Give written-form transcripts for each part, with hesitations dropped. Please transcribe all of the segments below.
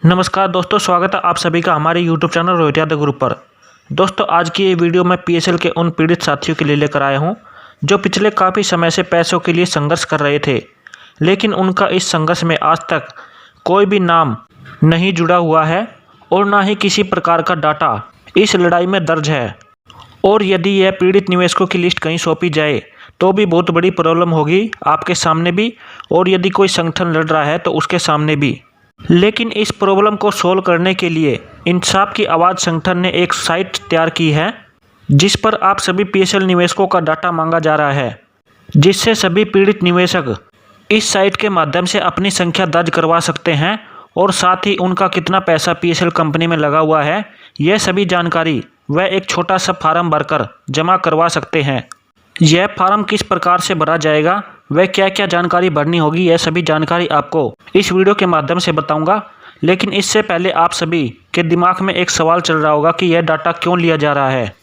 नमस्कार दोस्तों, स्वागत है आप सभी का हमारे YouTube channel Rohit Yadav group पर। दोस्तों, आज की ये वीडियो मैं PSL के उन पीड़ित साथियों के लिए लेकर आया हूं जो पिछले काफ़ी समय से पैसों के लिए संघर्ष कर रहे थे, लेकिन उनका इस संघर्ष में आज तक कोई भी नाम नहीं जुड़ा हुआ है और ना ही किसी प्रकार का डाटा इस लड़ाई में दर्ज है। और यदि यह पीड़ित निवेशकों की लिस्ट कहीं सौंपी जाए तो भी बहुत बड़ी प्रॉब्लम होगी आपके सामने भी, और यदि कोई संगठन लड़ रहा है तो उसके सामने भी। लेकिन इस प्रॉब्लम को सोल्व करने के लिए इंसाफ की आवाज़ संगठन ने एक साइट तैयार की है जिस पर आप सभी PSL निवेशकों का डाटा मांगा जा रहा है, जिससे सभी पीड़ित निवेशक इस साइट के माध्यम से अपनी संख्या दर्ज करवा सकते हैं और साथ ही उनका कितना पैसा PSL कंपनी में लगा हुआ है यह सभी जानकारी वह एक छोटा सा फार्म भरकर जमा करवा सकते हैं। यह फार्म किस प्रकार से भरा जाएगा, वह क्या क्या जानकारी भरनी होगी, यह सभी जानकारी आपको इस वीडियो के माध्यम से बताऊंगा। लेकिन इससे पहले आप सभी के दिमाग में एक सवाल चल रहा होगा कि यह डाटा क्यों लिया जा रहा है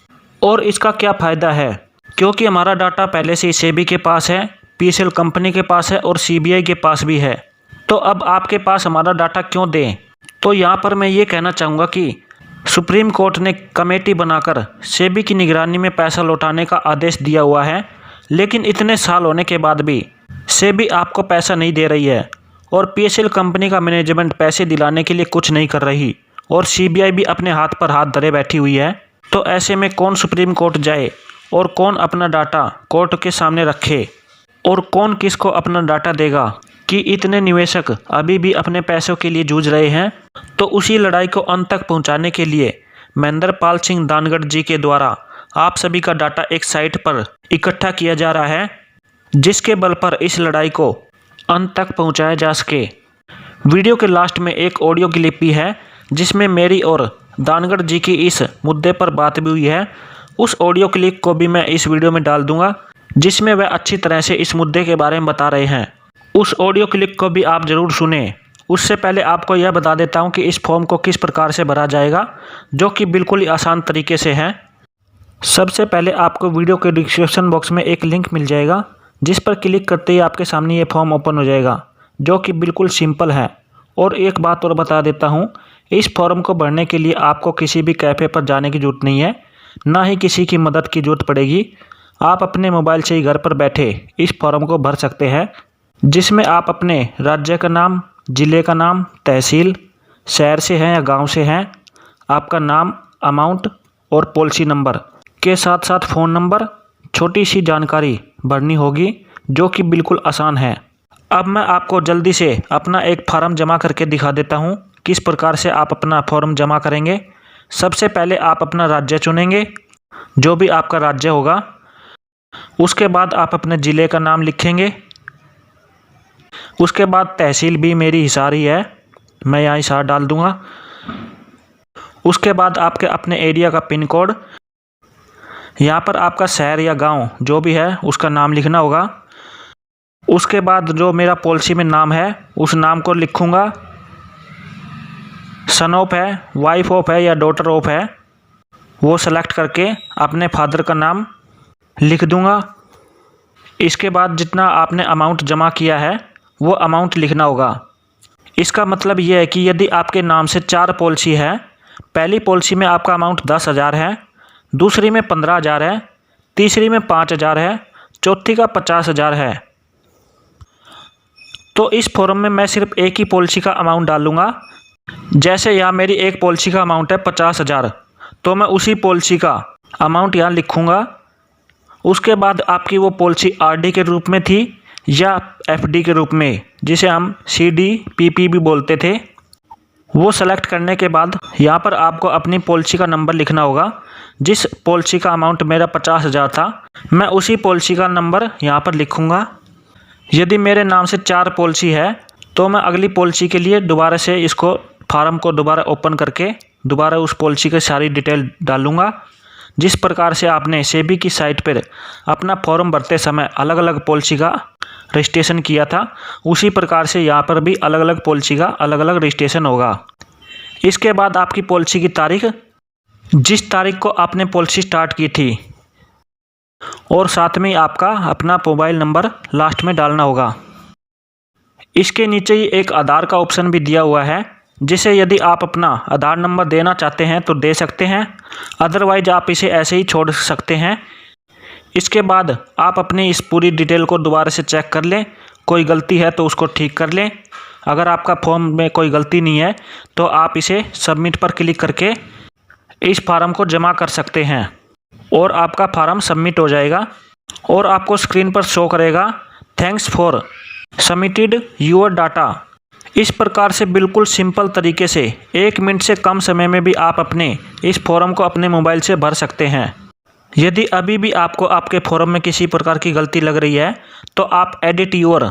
और इसका क्या फ़ायदा है। क्योंकि हमारा डाटा पहले से ही सेबी के पास है, PSL कंपनी के पास है और CBI के पास भी है, तो अब आपके पास हमारा डाटा क्यों दें। तो यहाँ पर मैं ये कहना चाहूँगा कि सुप्रीम कोर्ट ने कमेटी बनाकर सेबी की निगरानी में पैसा लौटाने का आदेश दिया हुआ है, लेकिन इतने साल होने के बाद भी सेबी आपको पैसा नहीं दे रही है और PSL कंपनी का मैनेजमेंट पैसे दिलाने के लिए कुछ नहीं कर रही और CBI भी अपने हाथ पर हाथ धरे बैठी हुई है। तो ऐसे में कौन सुप्रीम कोर्ट जाए और कौन अपना डाटा कोर्ट के सामने रखे और कौन किसको अपना डाटा देगा कि इतने निवेशक अभी भी अपने पैसों के लिए जूझ रहे हैं। तो उसी लड़ाई को अंत तक पहुंचाने के लिए महेंद्र पाल सिंह दानगढ़ जी के द्वारा आप सभी का डाटा एक साइट पर इकट्ठा किया जा रहा है, जिसके बल पर इस लड़ाई को अंत तक पहुंचाया जा सके। वीडियो के लास्ट में एक ऑडियो क्लिप भी है जिसमें मेरी और दानगढ़ जी की इस मुद्दे पर बात भी हुई है। उस ऑडियो क्लिप को भी मैं इस वीडियो में डाल दूंगा जिसमें वह अच्छी तरह से इस मुद्दे के बारे में बता रहे हैं। उस ऑडियो क्लिप को भी आप ज़रूर सुने। उससे पहले आपको यह बता देता हूं कि इस फॉर्म को किस प्रकार से भरा जाएगा, जो कि बिल्कुल ही आसान तरीके से है। सबसे पहले आपको वीडियो के डिस्क्रिप्शन बॉक्स में एक लिंक मिल जाएगा जिस पर क्लिक करते ही आपके सामने ये फॉर्म ओपन हो जाएगा, जो कि बिल्कुल सिंपल है। और एक बात और बता देता हूँ, इस फॉर्म को भरने के लिए आपको किसी भी कैफ़े पर जाने की ज़रूरत नहीं है, ना ही किसी की मदद की ज़रूरत पड़ेगी। आप अपने मोबाइल से ही घर पर बैठे इस फॉर्म को भर सकते हैं, जिसमें आप अपने राज्य का नाम, ज़िले का नाम, तहसील, शहर से हैं या गांव से हैं, आपका नाम, अमाउंट और पॉलिसी नंबर के साथ साथ फ़ोन नंबर, छोटी सी जानकारी भरनी होगी, जो कि बिल्कुल आसान है। अब मैं आपको जल्दी से अपना एक फॉर्म जमा करके दिखा देता हूँ किस प्रकार से आप अपना फॉर्म जमा करेंगे। सबसे पहले आप अपना राज्य चुनेंगे, जो भी आपका राज्य होगा। उसके बाद आप अपने ज़िले का नाम लिखेंगे। उसके बाद तहसील भी मेरी हिसार ही है, मैं यहाँ हिसार डाल दूँगा। उसके बाद आपके अपने एरिया का पिन कोड, यहाँ पर आपका शहर या गांव जो भी है उसका नाम लिखना होगा। उसके बाद जो मेरा पॉलिसी में नाम है उस नाम को लिखूँगा। सन ऑफ है, वाइफ ऑफ है या डॉटर ऑफ है, वो सेलेक्ट करके अपने फादर का नाम लिख दूँगा। इसके बाद जितना आपने अमाउंट जमा किया है वो अमाउंट लिखना होगा। इसका मतलब ये है कि यदि आपके नाम से 4 पॉलिसी है, पहली पॉलिसी में आपका अमाउंट 10,000 है, दूसरी में 15,000 है, तीसरी में 5,000 है, चौथी का 50,000 है, तो इस फॉर्म में मैं सिर्फ एक ही पॉलिसी का अमाउंट डालूँगा। जैसे यहाँ मेरी एक पॉलिसी का अमाउंट है 50,000, तो मैं उसी पॉलिसी का अमाउंट यहाँ लिखूँगा। उसके बाद आपकी वो पॉलिसी RD के रूप में थी या FD के रूप में, जिसे हम CDPP भी बोलते थे, वो सेलेक्ट करने के बाद यहाँ पर आपको अपनी पॉलिसी का नंबर लिखना होगा। जिस पॉलिसी का अमाउंट मेरा 50,000 था, मैं उसी पॉलिसी का नंबर यहाँ पर लिखूँगा। यदि मेरे नाम से 4 पॉलिसी है तो मैं अगली पॉलिसी के लिए दोबारा से इसको फार्म को दोबारा ओपन करके दोबारा उस पॉलिसी की सारी डिटेल डालूँगा। जिस प्रकार से आपने सेबी की साइट पर अपना फॉर्म भरते समय अलग अलग पॉलिसी का रजिस्ट्रेशन किया था, उसी प्रकार से यहाँ पर भी अलग अलग पॉलिसी का अलग अलग रजिस्ट्रेशन होगा। इसके बाद आपकी पॉलिसी की तारीख, जिस तारीख को आपने पॉलिसी स्टार्ट की थी, और साथ में आपका अपना मोबाइल नंबर लास्ट में डालना होगा। इसके नीचे ही एक आधार का ऑप्शन भी दिया हुआ है, जिसे यदि आप अपना आधार नंबर देना चाहते हैं तो दे सकते हैं, अदरवाइज आप इसे ऐसे ही छोड़ सकते हैं। इसके बाद आप अपनी इस पूरी डिटेल को दोबारा से चेक कर लें, कोई गलती है तो उसको ठीक कर लें। अगर आपका फॉर्म में कोई गलती नहीं है तो आप इसे सबमिट पर क्लिक करके इस फार्म को जमा कर सकते हैं और आपका फार्म सबमिट हो जाएगा और आपको स्क्रीन पर शो करेगा thanks for submitted your data. इस प्रकार से बिल्कुल सिंपल तरीके से 1 मिनट से कम समय में भी आप अपने इस फॉर्म को अपने मोबाइल से भर सकते हैं। यदि अभी भी आपको आपके फॉर्म में किसी प्रकार की गलती लग रही है तो आप एडिट योर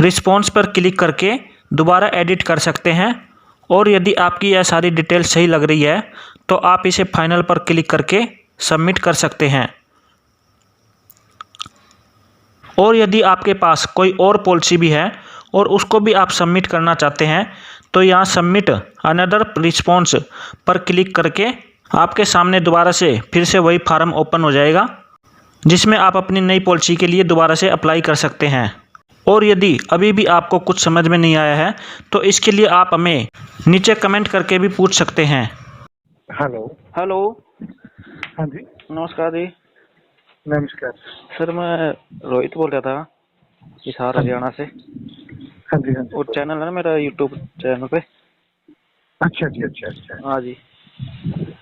रिस्पॉन्स पर क्लिक करके दोबारा एडिट कर सकते हैं और यदि आपकी यह सारी डिटेल सही लग रही है तो आप इसे फाइनल पर क्लिक करके सबमिट कर सकते हैं। और यदि आपके पास कोई और पॉलिसी भी है और उसको भी आप सबमिट करना चाहते हैं तो यहाँ सबमिट अनदर रिस्पॉन्स पर क्लिक करके आपके सामने दोबारा से फिर से वही फार्म ओपन हो जाएगा जिसमें आप अपनी नई पॉलिसी के लिए दोबारा से अप्लाई कर सकते हैं। और यदि अभी भी आपको कुछ समझ में नहीं आया है तो इसके लिए आप हमें नीचे कमेंट करके भी पूछ सकते हैं। हेलो। हेलो। हाँ जी, नमस्कार जी। नमस्कार। सर मैं रोहित बोल रहा था हिसार हरियाणा से। हाँ जी, हाँ जी। और चैनल है ना मेरा यूट्यूब चैनल पे। अच्छा जी, अच्छा। हाँ जी।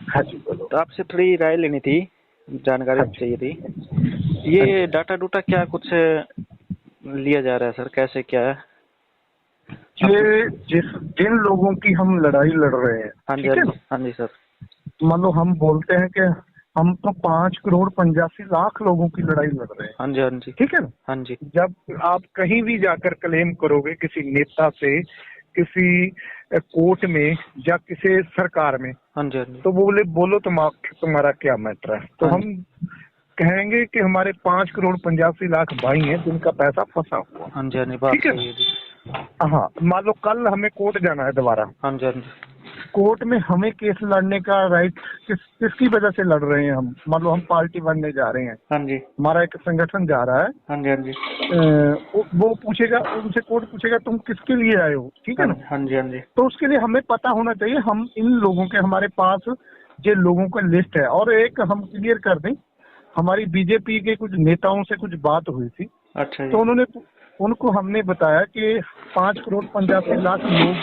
हाँ जी, बोलो। तो आपसे थोड़ी राय लेनी थी, जानकारी हाँ जी। चाहिए थी। ये डाटा डूटा क्या कुछ लिया जा रहा है सर, कैसे क्या है? ये जिन लोगों की हम लड़ाई लड़ रहे हैं, हाँ जी, ठीक है ना? हाँ जी सर। मान लो हम बोलते हैं कि हम तो 5,85,00,000 लोगों की लड़ाई लड़ रहे हैं, हाँ जी, हाँ जी। ठीक है ना? हाँ जी। जब आप कहीं भी जाकर क्लेम करोगे किसी नेता से, किसी कोर्ट में या किसी सरकार में, हाँ जी, हाँ जी। तो बोलो तुम्हारा क्या मैटर है? तो हाँ हम कहेंगे कि हमारे 5,85,00,000 भाई हैं जिनका पैसा फंसा हुआ। हाँ जी, हाँ जी, बात ठीक है सही है जी। ना? हाँ, मान लो कल हमें कोर्ट जाना है दोबारा। हाँ जी, हाँ जी। कोर्ट में हमें केस लड़ने का राइट किसकी वजह से लड़ रहे हैं हम? मान लो हम पार्टी बनने जा रहे हैं, हाँ जी, हमारा एक संगठन जा रहा है। हाँ जी, हाँ जी। वो पूछेगा, उनसे कोर्ट पूछेगा तुम किसके लिए आए हो, ठीक है ना? हाँ जी, हाँ जी। तो उसके लिए हमें पता होना चाहिए हम इन लोगों के, हमारे पास जो लोगों का लिस्ट है। और एक हम क्लियर कर दें, हमारी बीजेपी के कुछ नेताओं से कुछ बात हुई थी। अच्छा तो जी। उनको हमने बताया कि 5,85,00,000 लोग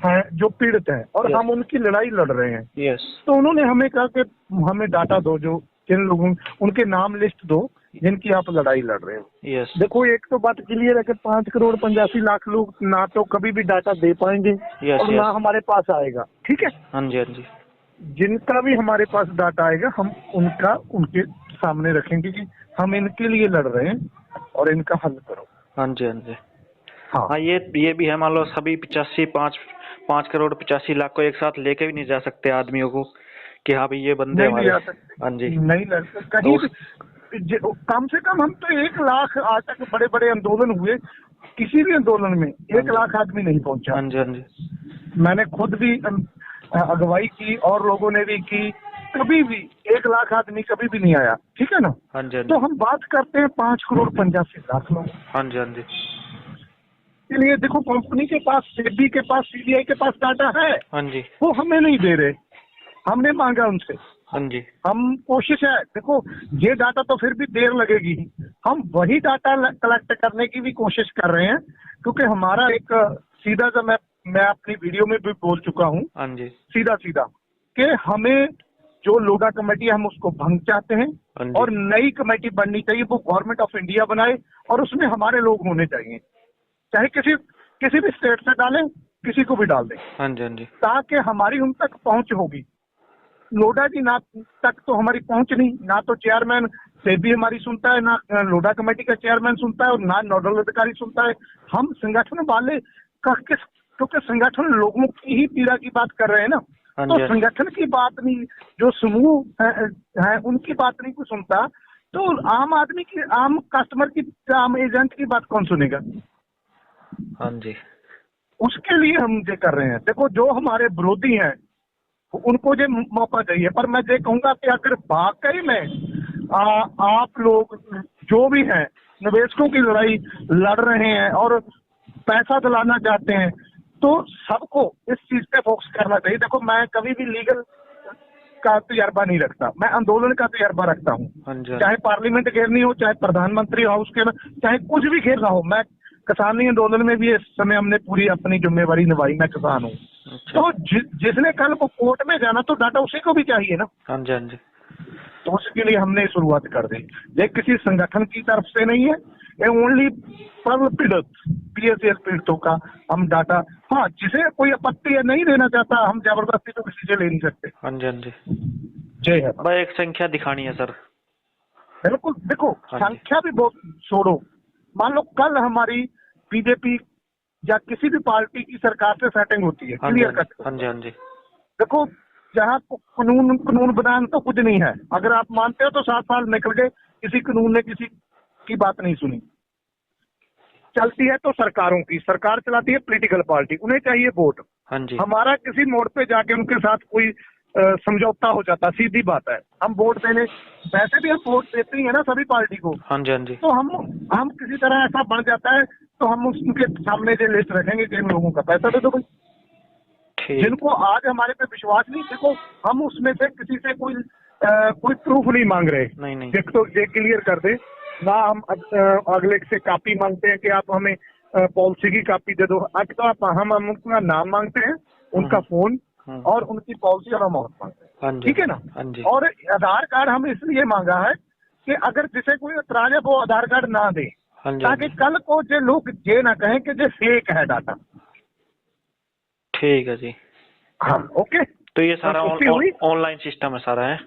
हैं जो पीड़ित हैं और हम उनकी लड़ाई लड़ रहे हैं। यस। तो उन्होंने हमें कहा कि हमें डाटा दो, जो जिन लोगों, उनके नाम लिस्ट दो जिनकी आप लड़ाई लड़ रहे हो। यस। देखो, एक तो बात क्लियर है कि 5,85,00,000 लोग ना तो कभी भी डाटा दे पाएंगे और ना हमारे पास आएगा, ठीक है? हाँ जी, हाँ जी। जिनका भी हमारे पास डाटा आएगा हम उनके सामने रखेंगे कि हम इनके लिए लड़ रहे हैं और इनका हल करो। हाँ जी, हाँ जी। हाँ, हाँ, ये भी है। मान लो सभी 5,85,00,000 को एक साथ लेके भी नहीं जा सकते आदमियों को कि हाँ भाई ये बंदे नहीं हमारे। आ सकते, हाँ जी। नहीं लड़ सकते कहीं भी। कम से कम हम तो 1,00,000 आज तक बड़े बड़े आंदोलन हुए, किसी भी आंदोलन में 1,00,000 आदमी नहीं पहुंचा। हाँ जी, हाँ जी। मैंने खुद भी अगुवाई की और लोगों ने भी की, कभी भी 1,00,000 आदमी कभी भी नहीं आया, ठीक है ना? हाँ जी, हाँ जी। तो हम बात करते हैं 5,85,00,000 लोग। हाँ जी, हाँ जी। इसलिए देखो, कंपनी के पास, सेबी के पास, सीबीआई के पास डाटा है, हाँ जी। वो हमें नहीं दे रहे। हमने मांगा उनसे, हाँ जी। हम कोशिश है। देखो, ये डाटा तो फिर भी देर लगेगी, हम वही डाटा कलेक्ट करने की भी कोशिश कर रहे हैं, क्योंकि हमारा एक सीधा सा, मैं अपनी वीडियो में भी बोल चुका हूँ, हाँ जी। सीधा कि हमें जो लोगा कमेटी है हम उसको भंग चाहते हैं हाँ जी। और नई कमेटी बननी चाहिए, वो गवर्नमेंट ऑफ इंडिया बनाए और उसमें हमारे लोग होने चाहिए, चाहे किसी भी स्टेट से डालें, किसी को भी डाल दें, हाँ जी। हाँ जी। ताकि हमारी उन तक पहुंच होगी। लोडा जी ना तक तो हमारी पहुंच नहीं, ना तो चेयरमैन सेबी हमारी सुनता है, ना लोडा कमेटी का चेयरमैन सुनता है और ना नोडल अधिकारी सुनता है। हम संगठन वाले क्योंकि संगठन लोगों की ही पीड़ा की बात कर रहे हैं ना, तो संगठन की बात नहीं, जो समूह है उनकी बात नहीं कोई सुनता, तो आम आदमी की, आम कस्टमर की, आम एजेंट की बात कौन सुनेगा? हाँ जी। उसके लिए हम ये कर रहे हैं। देखो, जो हमारे विरोधी हैं उनको ये मौका चाहिए, पर मैं ये कहूंगा कि अगर वाकई में आप लोग जो भी हैं निवेशकों की लड़ाई लड़ रहे हैं और पैसा दिलाना चाहते हैं, तो सबको इस चीज पे फोकस करना चाहिए। देखो, मैं कभी भी लीगल का तजर्बा नहीं रखता, मैं आंदोलन का तजर्बा रखता हूँ। हाँ जी। चाहे पार्लियामेंट घेरनी हो, चाहे प्रधानमंत्री हाउस के, चाहे कुछ भी घेरना हो। मैं किसानी आंदोलन में भी इस समय हमने पूरी अपनी जिम्मेवारी निभाई, मैं किसान हूँ। अच्छा। तो जिसने कल को कोर्ट में जाना तो डाटा उसी को भी चाहिए ना। हाँ जी। हाँ जी। तो उसके लिए हमने शुरुआत कर दी। ये किसी संगठन की तरफ से नहीं है, ये ओनली सर्व पीड़ित पीएसएल पीड़ितों का हम डाटा। हाँ, जिसे कोई आपत्ति है नहीं देना चाहता, हम जबरदस्ती तो किसी से ले नहीं सकते। हाँ जी। हाँ जी। जय है। बस एक संख्या दिखानी है सर। बिल्कुल, देखो हाँ जी। संख्या भी बहुत छोड़ो। मान लो कल हमारी बीजेपी या किसी भी पार्टी की सरकार से सेटिंग होती है, हाँ जी। Clear cut. हाँ जी। हाँ जी। देखो, जहाँ कानून बनान तो कुछ नहीं है। अगर आप मानते हो तो 7 साल निकल गए, किसी कानून ने किसी की बात नहीं सुनी। चलती है तो सरकारों की, सरकार चलाती है पॉलिटिकल पार्टी, उन्हें चाहिए वोट। हाँ जी। हमारा किसी मोड़ पे जाके उनके साथ कोई समझौता हो जाता, सीधी बात है। हम वोट देने, वैसे भी हम वोट देते ही है ना सभी पार्टी को। हाँ जी। हाँ जी। तो हम किसी तरह ऐसा बन जाता है तो हम उनके सामने जो लिस्ट रखेंगे कि इन लोगों का पैसा दे दो भाई। ठीक। जिनको आज हमारे पे विश्वास नहीं, देखो हम उसमें से किसी से कोई प्रूफ नहीं मांग रहे। नहीं नहीं। देख तो ये क्लियर कर दे ना, हम अगले से कॉपी मांगते हैं कि आप हमें पॉलिसी की कॉपी दे दो। अब तो हम उनका नाम मांगते हैं, उनका फोन और उनकी पॉलिसी और अमाउंट मांगते हैं। हाँ जी। ठीक है ना। हाँ जी। और आधार कार्ड हम इसलिए मांगा है कि अगर जिसे कोई एतराज है वो आधार कार्ड ना दे, हाँ जी। हाँ ताकि जी। कल को जो लोग ये ना कहें कि ये फेक है डाटा। ठीक है जी। हाँ, ओके। तो ये सारा ओके हुई? ऑनलाइन सिस्टम है सारा है।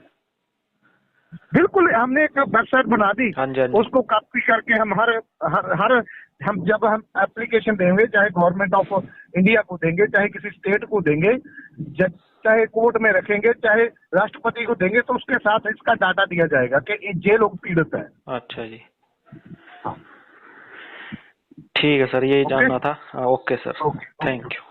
बिल्कुल, हमने एक वेबसाइट बना दी। हाँ जी। हाँ जी। उसको कॉपी करके हम हर हम जब हम एप्लीकेशन देंगे, चाहे गवर्नमेंट ऑफ इंडिया को देंगे, चाहे किसी स्टेट को देंगे, चाहे कोर्ट में रखेंगे, चाहे राष्ट्रपति को देंगे, तो उसके साथ इसका डाटा दिया जाएगा कि ये लोग पीड़ित हैं। अच्छा जी। हाँ। ठीक है सर, यही ओके? जानना था। हाँ, okay sir, okay, okay. Thank you.